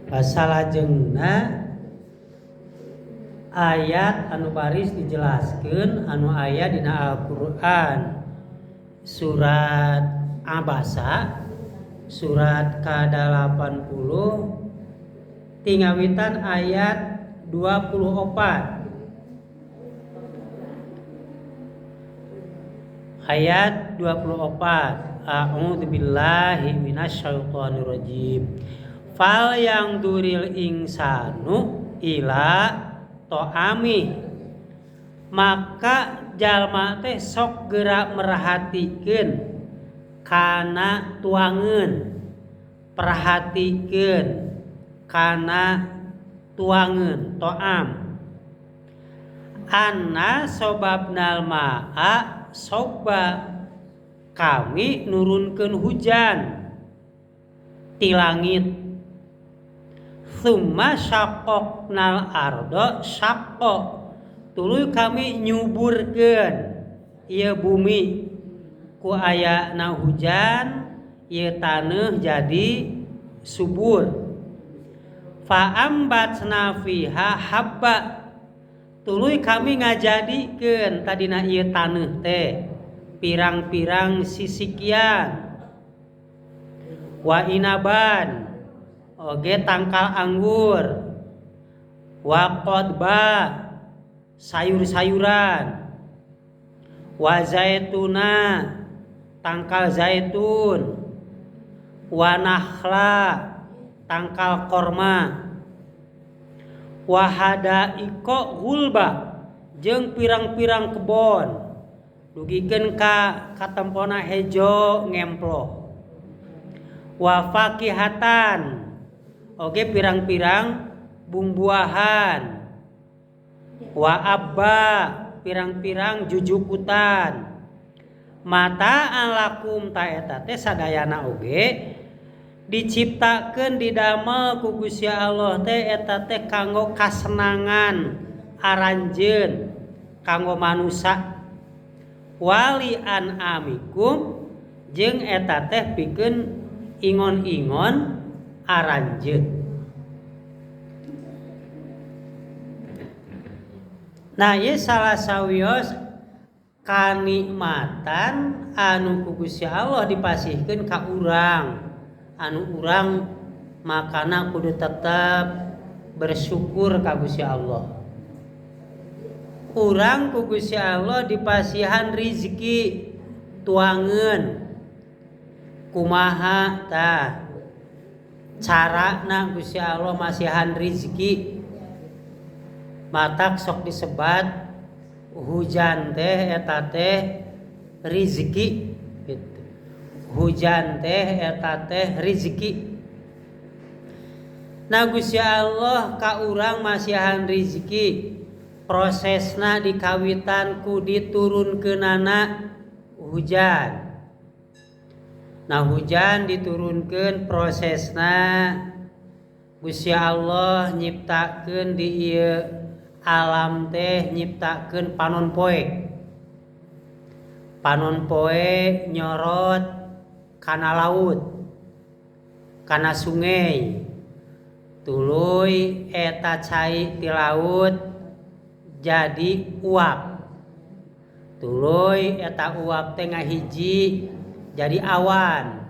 Salajengna ayat anu baris dijelaskeun anu aya dina Al-Qur'an surat Abasa surat ke-80 tingawitan ayat 24. Ayat 24. A'udzubillahi minasyaitonirrajim. Fal yang duril insanu ila to'ami, maka jalma teh sok gerak merhatikeun kana tuangeun, perhatikeun kana tuangeun to'am. Anna sobabnal ma'a, soba kami nurunkeun hujan ti langit. Tsumma syaqqaqnal ardo syaqqa, tuluy kami nyuburkeun ieu bumi ku ayana hujan, ieu taneuh jadi subur. Fa ambatna fiha habba, tuluy kami ngajadikeun tadina ieu taneuh teh pirang-pirang sisikian. Wa inaban, oge tangkal anggur. Wa qodba, sayur-sayuran. Wa zaituna, tangkal zaitun. Wa nakhla, tangkal korma. Wa hadaiko gulba, jeung pirang-pirang kebon dugikeun ka katempona hejo ngemplo. Wa fakihatan, oge pirang-pirang bumbuahan. Wa abba, pirang-pirang jujukutan. Mata alakum ta eta teh sadayana oge diciptakeun didamel ku Gusti Allah teh eta teh kanggo kasenangan aranjeun kanggo manusia. Wali an amikum, jeung eta teh pikeun ingon-ingon aranjeun. Nah, ieu salah sawios kanikmatan anu ku Gusti Allah dipasihkeun ka urang. Anu urang makana kudu tetep bersyukur ka Gusti Allah. Urang ku Gusti Allah dipasihan rizki tuangeun. Kumaha tah carana Gusti Allah masihan rizki? Matak sok disebat hujan teh eta teh rizki gitu. Hujan teh eta teh rizki. Nah, Gusti Allah ka urang masihan rizki, prosesna dikawitan ku diturunkeunana hujan. Nah, hujan diturunkeun prosesna Gusti Allah nyiptakeun di ieu alam teh, nyiptakeun panon poe. Panon poe nyorot kana laut, kana sungai. Tuluy eta cai ti laut jadi uap. Tuluy eta uap teh ngahiji jadi awan.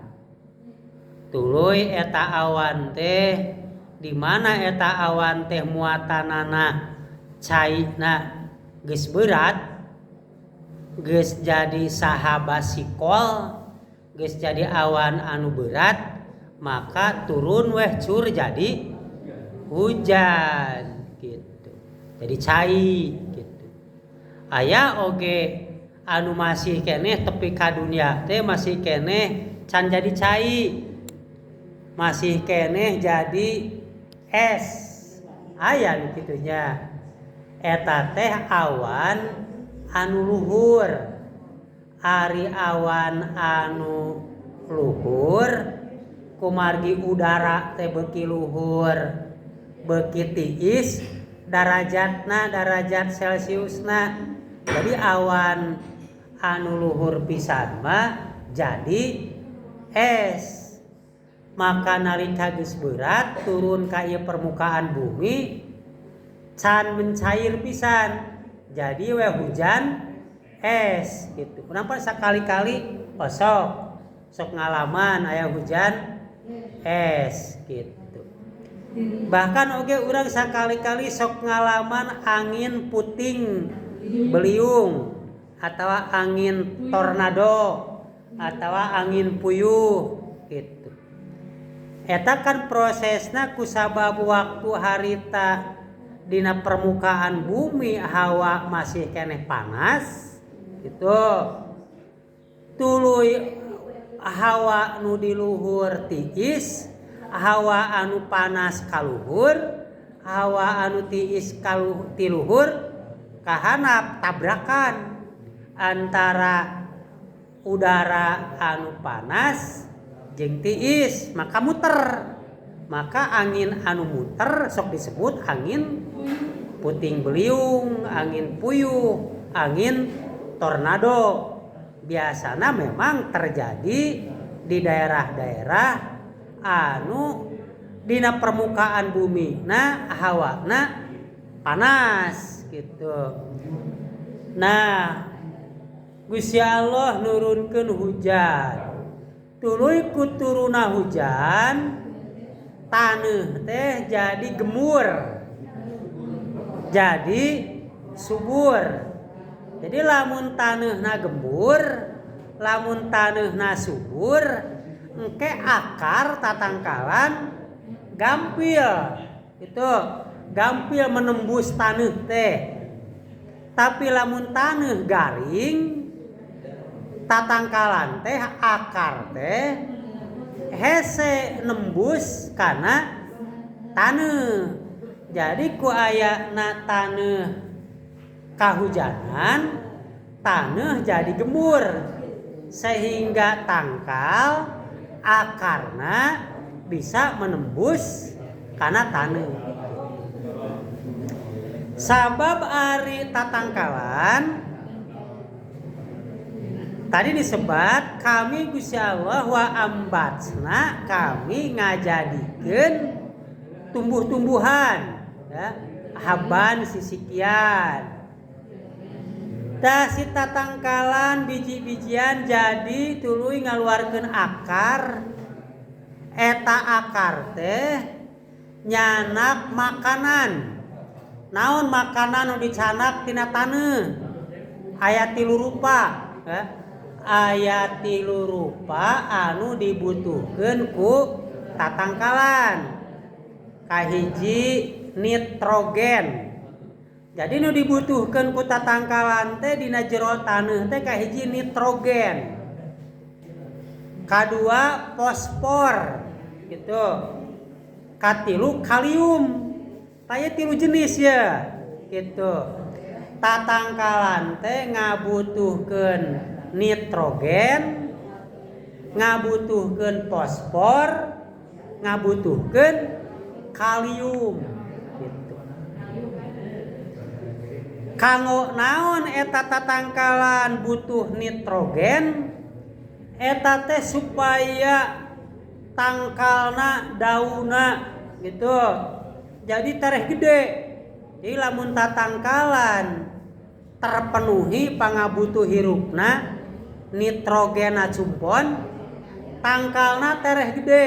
Tuluy eta awan teh di mana eta awan teh muatanana caina geus berat, geus jadi saha basikol, geus jadi awan anu berat, maka turun weh cur jadi hujan gitu. Jadi cai gitu. Aya oge anu masih keneh tepi ka dunia teh masih keneh can jadi cai. Masih keneh jadi es. Aya nu kitunya. Eta teh awan anu luhur. Ari awan anu luhur kumargi udara teh beuki luhur, beuki tiis darajatna, darajat celciusna. Jadi awan anu luhur pisan mah jadi es. maka nalika geus berat turun ka ieu permukaan bumi can mencair pisan jadi we hujan es gitu. Kenapa sekali-kali sok ngalaman aya hujan es gitu. Bahkan oge urang sakali-kali sok ngalaman angin puting beliung atau angin tornado atau angin puyuh gitu. Eta kan prosesna kusabab waktu harita dina permukaan bumi hawa masih keneh panas gitu. Tuluy hawa nu di luhur tiis, hawa anu panas kaluhur, hawa anu tiis ti luhur kahanap tabrakan antara udara anu panas jeung tiis maka muter, maka angin anu muter sok disebut angin puting beliung, angin puyuh, angin tornado. Biasana memang terjadi di daerah-daerah anu dina permukaan bumi na hawana panas gitu. Nah Gusti Allah nurunkeun hujan tuluy kuturuna hujan taneuh teh jadi gemur jadi subur. Jadi lamun taneuhna gembur lamun taneuhna subur engke akar tatangkalan gampil itu gampil menembus taneuh teh. Tapi lamun taneuh garing tatangkalan teh akar teh hese nembus kana taneuh. Jadi ku ayana taneuh kahujanan taneuh jadi gembur sehingga tangkal akarna bisa menembus kana taneuh. Sabab ari tatangkalan tadi disebat kami Gusti Allah wa ambatsna kami ngajadikeun tumbuh-tumbuhan ya haban sisikian. Tah si tatangkalan biji-bijian jadi tuluy ngaluarkeun akar. Eta akar teh nyanak makanan. Naon makanan nu dicanak tina taneuh? Aya 3 rupa ya. Aya 3 rupa anu dibutuhkeun ku tatangkalan. Kahiji nitrogen. Jadi nu dibutuhkeun ku tatangkalan teh dina jero taneuh teh kahiji nitrogen. Kadua fosfor gitu. Katilu kalium. Taya 3 jenis ya gitu. Tatangkalan teh ngabutuhkeun nitrogen, ngabutuhkeun fosfor, ngabutuhkeun kalium gitu. Kanggo naon eta tatangkalan butuh nitrogen? Eta teh supaya tangkalna dauna gitu. Jadi tereh gede. Jadi lamun tatangkalan terpenuhi pangabutuh hirupna nitrogena cumpon tangkalna tereh gede.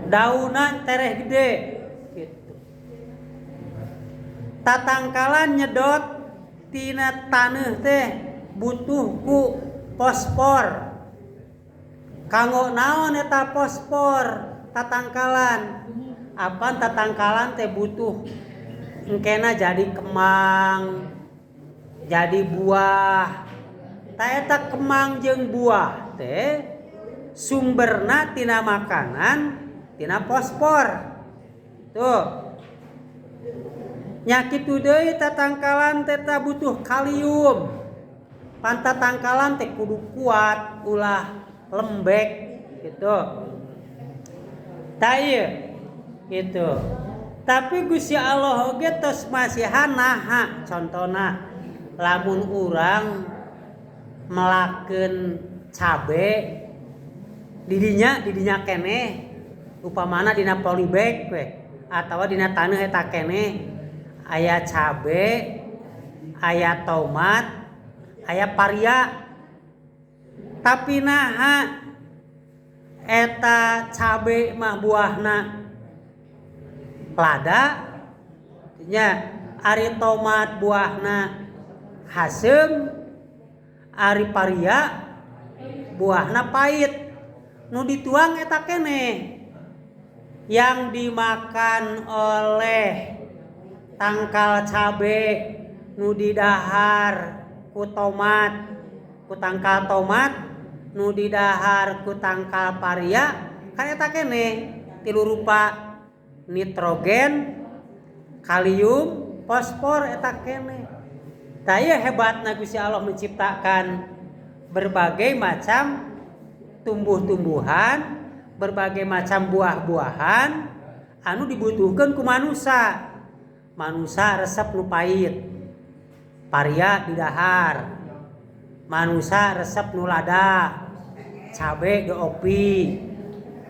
Dauna tereh gede gitu. Tatangkalan nyedot tina taneuh teh butuh ku fosfor. Kanggo naon eta fosfor tatangkalan? Apa tatangkalan teh butuh engkena jadi kemang, jadi buah. Ta eta kemang jeung buah teh sumberna tina makanan, tina fosfor. Tuh. Nya kitu deui tatangkalan teh butuh kalium. Pan tatangkalan teh kudu kuat, ulah lembek gitu. Ta ieu gitu. Tapi Gusti Allah oge tos masihan naha contona lamun urang melakeun cabe didinya keneh upamana dina polybag we atawa dina taneuh eta keneh aya cabe, aya tomat, aya paria. Tapi naha eta cabe mah buahna lada nya, ari tomat buahna haseum, ari paria buahna pahit. Nu dituang eta keneh yang dimakan oleh tangkal cabe nu didahar ku tomat, ku tangkal tomat nu didahar ku tangkal paria kan eta keneh tilu rupa nitrogen, kalium, fosfor eta keneh. Tah ieu hebatna Gusti Allah menciptakan berbagai macam tumbuh-tumbuhan, berbagai macam buah-buahan anu dibutuhkeun ku manusia. Manusia resep nu pahit, paria didahar. Manusia resep nu lada, cabe diopi.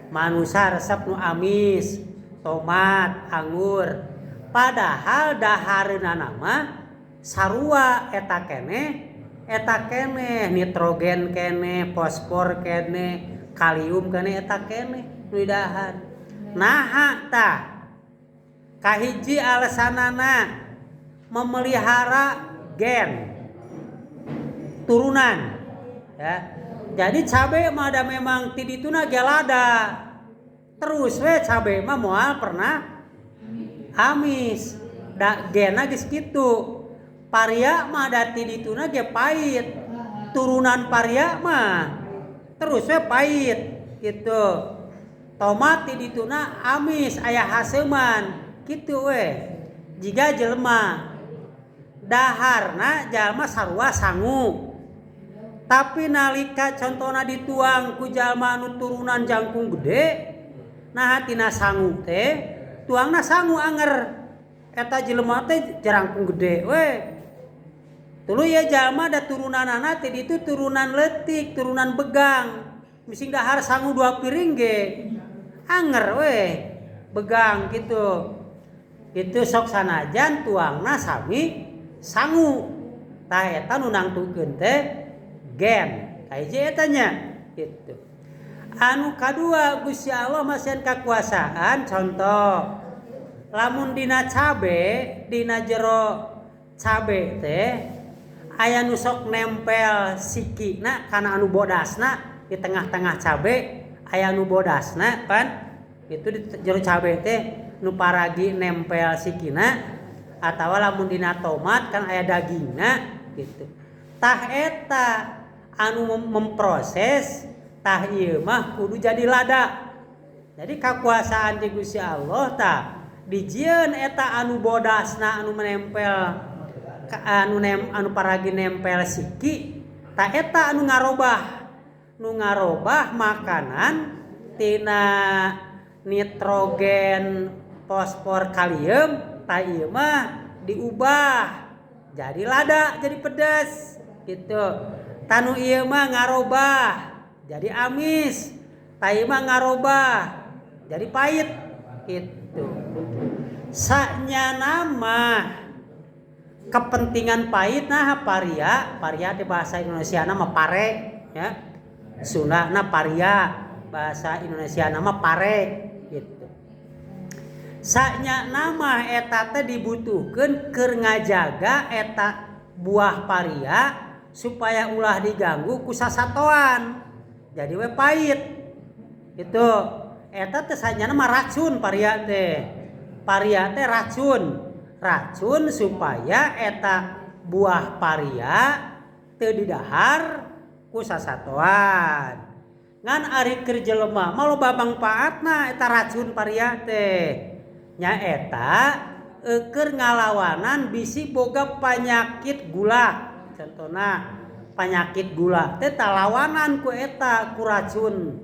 Manusia resep nu amis, tomat, anggur. Padahal dahareunana mah sarua eta keneh nitrogen keneh, fosfor keneh, kalium keneh eta keneh nu didahar. Naha tah kahiji alasanana memelihara gen turunan ya. Jadi cabe mah ada memang ti dituna ge lada. Terus we cabe mah moal pernah amis. Da genna geus kitu. Paria mah da ti dituna ge pahit. Turunan paria mah terus we pahit gitu. Tomat ti dituna amis aya haseuman kitu we. Jiga jelema daharna jalma sarua sangu. Tapi nalika contona dituang ku jalma anu turunan jangkung gede, nah tina sangu teh tuangna sangu anger. Eta jelema teh jarangkung gede we. Tuluy ya jalma da turunanana teh ditu turunan leutik, turunan begang. Mising dahar sangu 2 piring ge. Anger we. Begang gitu. Itu sok sanajan tuangna sami sangu. Tah eta nu nangtukeun teh gen kahiji eta nya gitu. Anu kadua Gusti Allah masieun kakuasaan contoh lamun dina cabe dina jero cabe teh aya nu sok nempel sikina kana anu bodasna di tengah-tengah cabe aya nu bodasna kan itu di jero cabe teh nu paragi nempel sikina atawa lamun dina tomat kan aya dagingna gitu. Tah eta anu memproses tah ieu mah kudu jadi lada. Jadi kakuasaan di Gusti Allah tah dijieun eta anu bodasna anu menempel anu paragi nempel siki tah eta anu ngarobah makanan tina nitrogen, fosfor, kalium tah ieu mah diubah jadi lada, jadi pedas gitu. Tanu ieu mah ngarobah jadi amis, tah ieu mah ngarobah jadi pahit gitu. Sanyana mah kepentingan pahit nah paria di bahasa Indonesia nama pare ya. Sundana paria, bahasa Indonesia nama pare gitu. Sanyana mah eta teh dibutuhkeun keur ngajaga eta buah paria supaya ulah diganggu ku sasatoan. Jadi we pahit. Itu eta teh sanyana mah racun paria teh. Paria teh racun. Racun supaya eta buah paria teu didahar ku sasatoan. Ngan ari keur jelema mah loba mangpaatna eta racun paria teh. Nya eta keur ngalawanan bisi boga panyakit gula. Contohna penyakit gula teh talawanan ku eta ku racun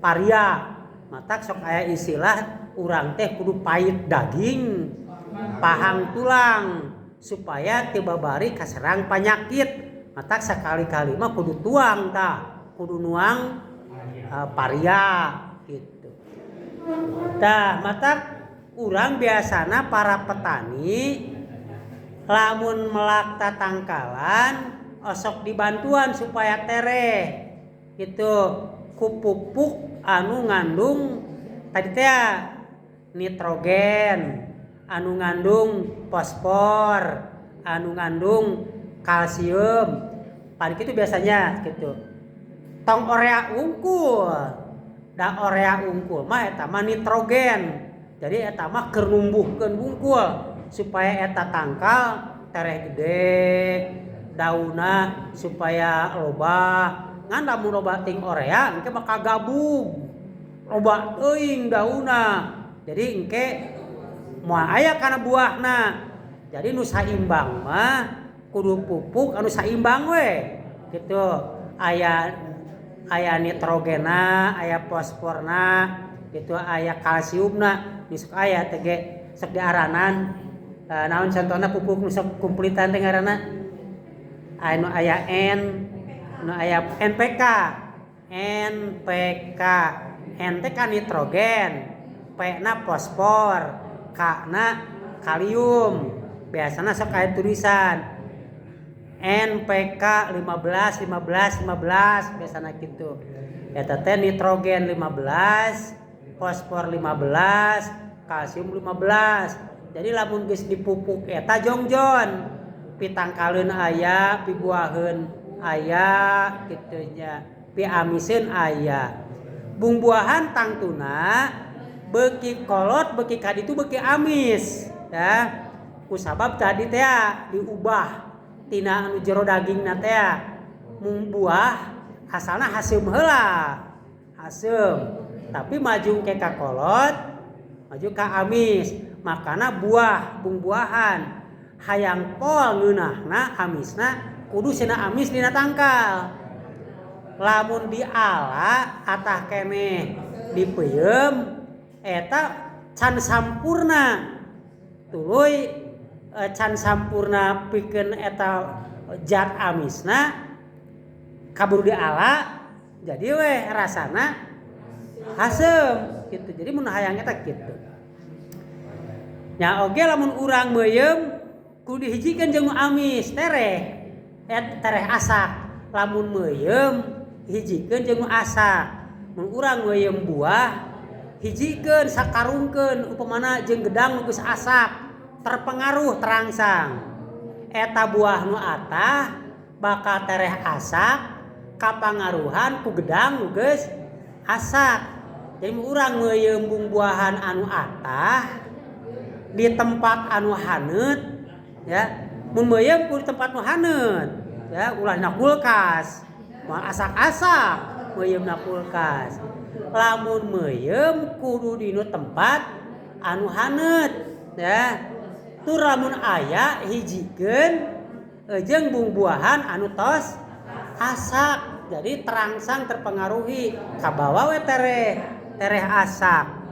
paria. Matak sok aya istilah urang teh kudu pahit daging, pahang tulang supaya teu babari kaserang penyakit. Matak sakali-kali mah kudu tuang tah, kudu nuang paria gitu. Tah matak urang biasana para petani lamun melak tatangkalan osok dibantuan supaya tereh gitu ku pupuk anu ngandung tadi teh nitrogen, anu ngandung fosfor, anu ngandung kalsium. Paling itu biasanya gitu. Tong urea unggul. Da urea unggul mah eta mah nitrogen. Jadi eta mah keur numbuhkeun unggul supaya eta tangkal tereh gede, dauna supaya loba. Ngan lamun loba ting urea engke bakal gabung. Loba teuing dauna. Jadi engke moal aya kana buahna. Jadi nu saimbang mah kudu pupuk anu saimbang we. Gitu. Aya nitrogena, aya fosforna, gitu aya kalsiumna, misuk aya teh ge sok diaranan. Naon contohna pupuk nu sok kumplitan teh ngaranna? Anu aya N, nu aya NPK. NPK. N teh kan nitrogen, P na fosfor, K na kalium. Biasana sok aya tulisan NPK 15 biasana gitu. Eta teh nitrogen 15, fosfor 15, kalsium 15. Jadi lamun geus dipupuk eta jongjon, pitangkaleun aya, pibuaheun aya kitu nya, piamiseun aya. Bungbuahan tangtuna beuki kolot, beuki kaditu beuki amis ya. Kusabab tadi teh diubah tina anu jero dagingna teh mung buah asalna haseum heula. Haseum. Tapi maju ke ka kolot, maju ka amis. Makana buah bungbuahan hayang pol ngeunahna amisna kudu cenah amis dina tangkal. Lamun diala atah keneh dipeuyeum eta can sampurna. Tuluy can sampurna pikeun eta zat amisna kaburu diala jadi we rasana haseum gitu. Jadi mun hayang eta kitu. Nya oge lamun urang meuyeum kudu dihijikeun jeung nu amis tereh asak. Lamun meuyeum hijikeun jeung nu asak. Mun urang meuyeum buah hijikeun sakarungkeun upamana jeung gedang nu geus asak terpengaruh terangsang. Eta buah nu atah bakal tereh asak kapangaruhan ku gedang nu geus asak. Jadi urang meuyeum bungbuahan anu atah di tempat anu haneut ya. Mun meuyeum ku di tempat nu haneut ya, ulah dina kulkas. Moal asak-asak meuyeum na kulkas. Lamun meuyeum kudu di tempat anu haneut ya. Tur lamun aya hijikeun jeung bungbuahan anu tos asak. Jadi terangsang terpengaruhi kabawa we tereh asak.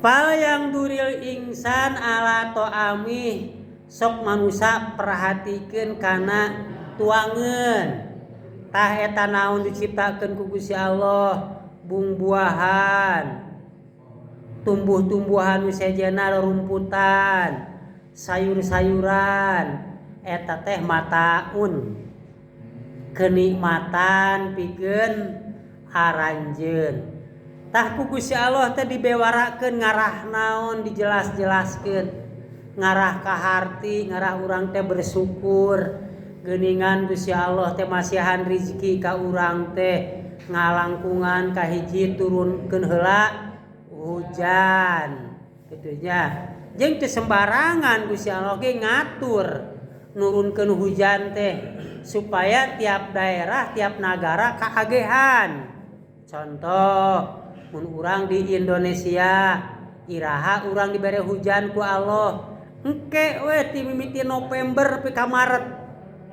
Fal yang duril ingsan ala to'amih, sok manusia perhatikeun kana tuangeun. Tah eta naon diciptakeun ku Gusti Allah, bungbuahan, tumbuh-tumbuhan nu sejena rumputan, sayur-sayuran, eta teh mataun, kenikmatan pikeun aranjeun. Tah ku Gusti Allah teh dibewarakeun ngarah naon dijelas-jelaskeun. Ngarah ka harti, ngarah urang teh bersyukur. Geuningan Gusti Allah teh masihan rezeki ka urang teh. Ngalangkungan ka hiji turunkeun heula hujan. Kitu nya. Jeung teu sembarangan Gusti Allah ge ngatur nurunkeun hujan teh supaya tiap daerah, tiap negara kaagehan. Contoh mun urang di Indonesia iraha urang dibere hujan ku Allah engke we ti mimiti November pi ka Maret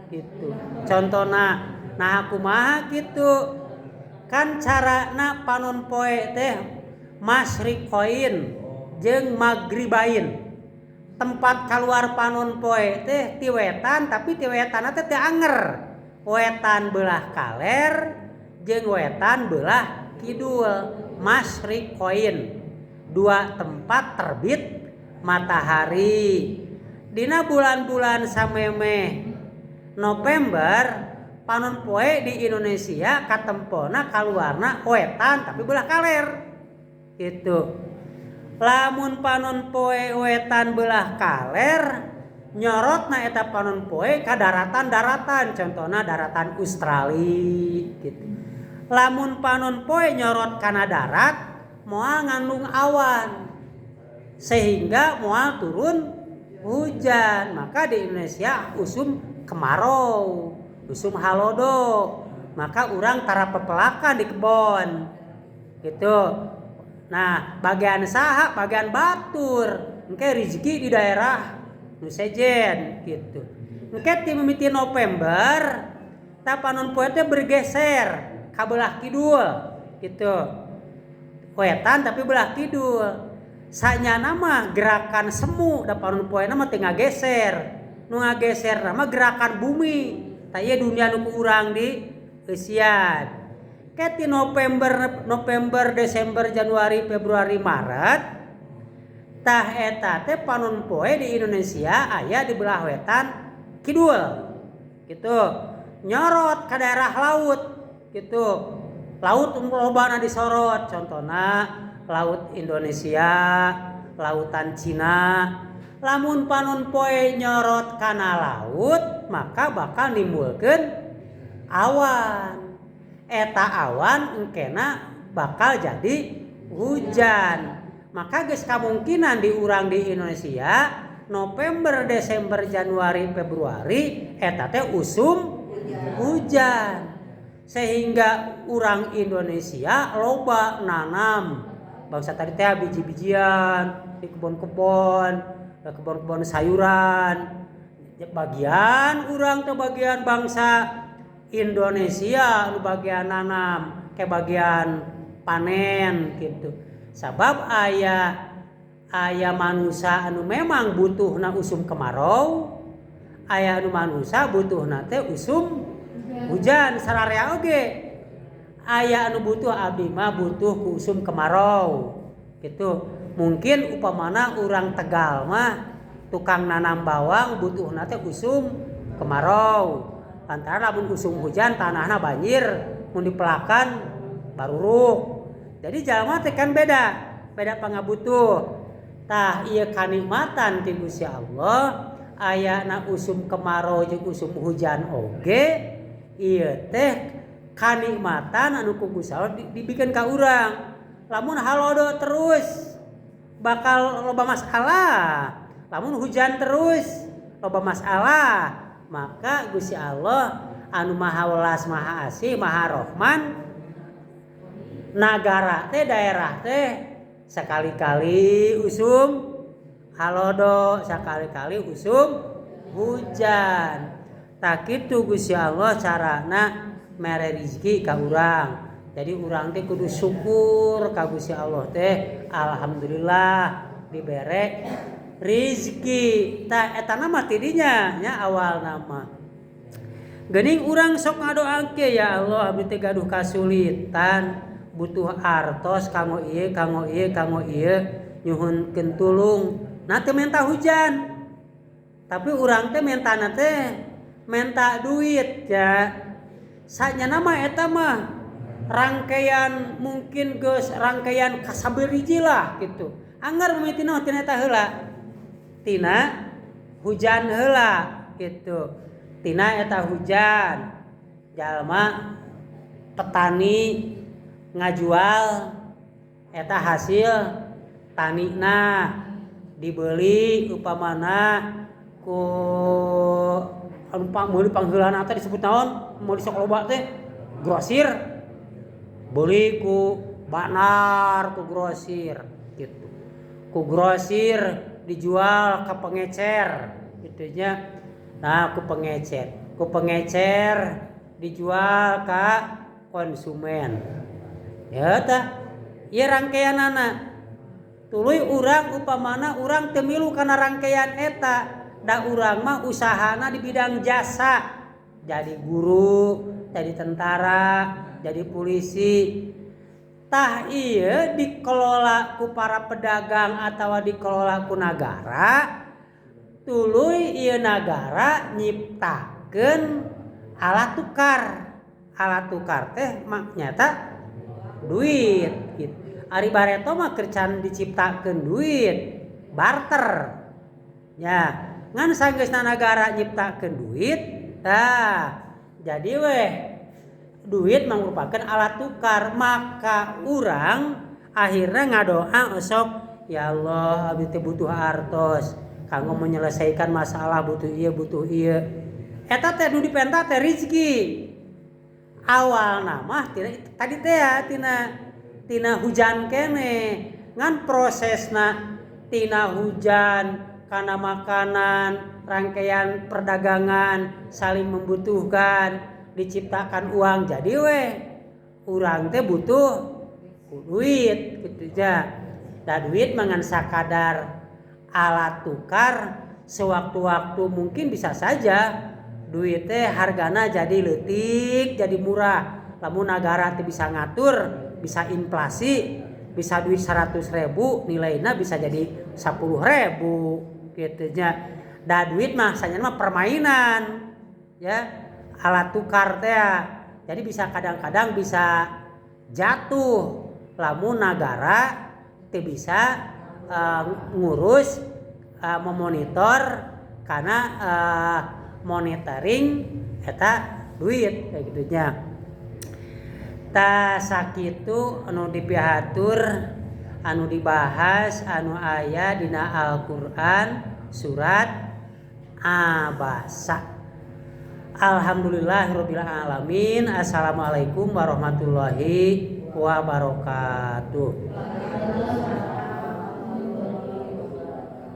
gitu contona. Nah kumaha kitu kan carana panon poe teh masyriqain jeung maghribain. Tempat kaluar panon poe teh ti wetan tapi ti wetanna teh teu anger. Wetan belah kaler jeung wetan belah kidul masyriqoin, dua tempat terbit matahari. Dina bulan-bulan samemeh November panon poe di Indonesia katempona kaluarna wetan tapi belah kaler gitu. Lamun panon poe wetan belah kaler nyorotna eta panon poe ka daratan-daratan, contohna daratan Australia gitu. Lamun panon poe nyorot kana darat moal ngandung awan sehingga moal turun hujan, maka di Indonesia usum kemarau, usum halodo, maka urang tara pepelakan di kebon gitu. Nah bagian saha, bagian batur engke rezeki di daerah nu sejen gitu. Engke ti mimiti November ta panon poe teh bergeser ka belah kidul gitu, wetan tapi belah kidul. Sanyana mah gerakan semu da panon poe na mah teu ngageser, nu ngageser mah gerakan bumi. Taya dunia nu urang di eusian. Keti November, Desember, Januari, Februari, Maret. Tah eta teh panon poe di Indonesia aya di belah wetan kidul. Gitu. Nyorot ka daerah laut gitu. Laut lobana disorot, contohna laut Indonesia, lautan Cina. Lamun panon poe nyorot kana laut, maka bakal nimbulkeun awan. Eta awan engkena bakal jadi hujan. Maka geus kamungkinan di urang di Indonesia November, Desember, Januari, Februari eta teh usum hujan. Sehingga urang Indonesia loba nanam bangsa tadi teh biji-bijian di kebon-kebon, kebon-kebon sayuran. Bagian urang teh bagian bangsa Indonesia nu bagian nanam ke bagian panen gitu. Sabab aya manusia anu memang butuhna usum kemarau, aya anu manusia butuhna teh usum hujan sararea oge. Aya anu butuh abdi mah butuh ku usum kemarau gitu. Mungkin upamana urang Tegal mah tukang nanam bawang butuhna teh usum kemarau. Antara lamun usum hujan tanahna banjir, mun dipelakan baruruk. Jadi jalma teh kan beda pangabutuh. Tah ieu kanikmatan ti Gusti Allah, ayana usum kemarau jeung usum hujan oge, ieu teh kanikmatan anu ku Gusti Allah dibikeun ka urang. Lamun halodo terus bakal loba masalah. Lamun hujan terus loba masalah. Maka Gusti Allah anu Maha Welas, Maha Asih, Maha Rahman, nagara teh daerah teh sekali-kali usum halodo, sekali-kali usum hujan. Tak kitu Gusti Allah carana mere rezeki ka urang. Jadi urang teh kudu syukur ka Gusti Allah teh alhamdulillah dibere rezeki. Ta eta nama tidinya nya awal nama. Geuning urang sok ngadoakeun ya Allah abdi teh gaduh kasulitan, butuh artos kanggo ieu nyuhunkeun tulung. Nah teu menta hujan. Tapi urang teh mentana teh menta duit ya. Sanyana mah eta mah rangkaian mungkin geus rangkaian kasabiriji lah gitu. Anggar mimiti naon tina eta heula. Tina hujan heula gitu. Tina eta hujan. Jalma petani ngajual eta hasil tanina dibeli upamana ku anu meuli pangheulana teh disebut naon meuli sok loba teh grosir, beli ku banar ku grosir gitu. Ku grosir dijual ke pengecer gitu nya. Nah ku pengecer dijual ke konsumen. Ya tah ieu rangkaianana. Tuluy urang upamana urang teu milu kana rangkaian eta, da urang mah usahana di bidang jasa. Jadi guru, jadi tentara, jadi polisi. Tah ieu dikelola ku para pedagang atau dikelola ku nagara, tuluy ieu nagara nyiptakeun alat tukar. Alat tukar teh nyata duit gitu. Ari bareto mah kerjaan diciptakeun duit, barter. Ya, ngan sanggeusna nagara nyiptakeun duit, jadi duit merupakan alat tukar, maka urang akhirnya ngadoa esok, ya Allah abdi teh butuh artos kanggo menyelesaikan masalah, butuh ieu eta teh nu dipenta teh rezeki. Awalna mah tadi teh ya tina hujan kene, ngan prosesna tina hujan kana makanan, rangkaian perdagangan saling membutuhkan, diciptakan uang, jadi urang teh butuh duit gitu ja. Da duit mangan sakadar alat tukar, sewaktu-waktu mungkin bisa saja duit teh hargana jadi leutik, jadi murah. Lamun nagara teh bisa ngatur, bisa inflasi, bisa duit 100.000 nilaina bisa jadi 10.000 gitu ja. Da duit mah sanyana mah permainan ya. Alat tukar teh jadi bisa kadang-kadang bisa jatuh lamun nagara teu bisa ngurus memonitor karena monitoring eta duit kayak gitu nya. Ta sakitu anu dipihatur anu dibahas anu aya dina Al-Qur'an surat Abasa. Alhamdulillahirabbil alamin. Assalamualaikum warahmatullahi wabarakatuh.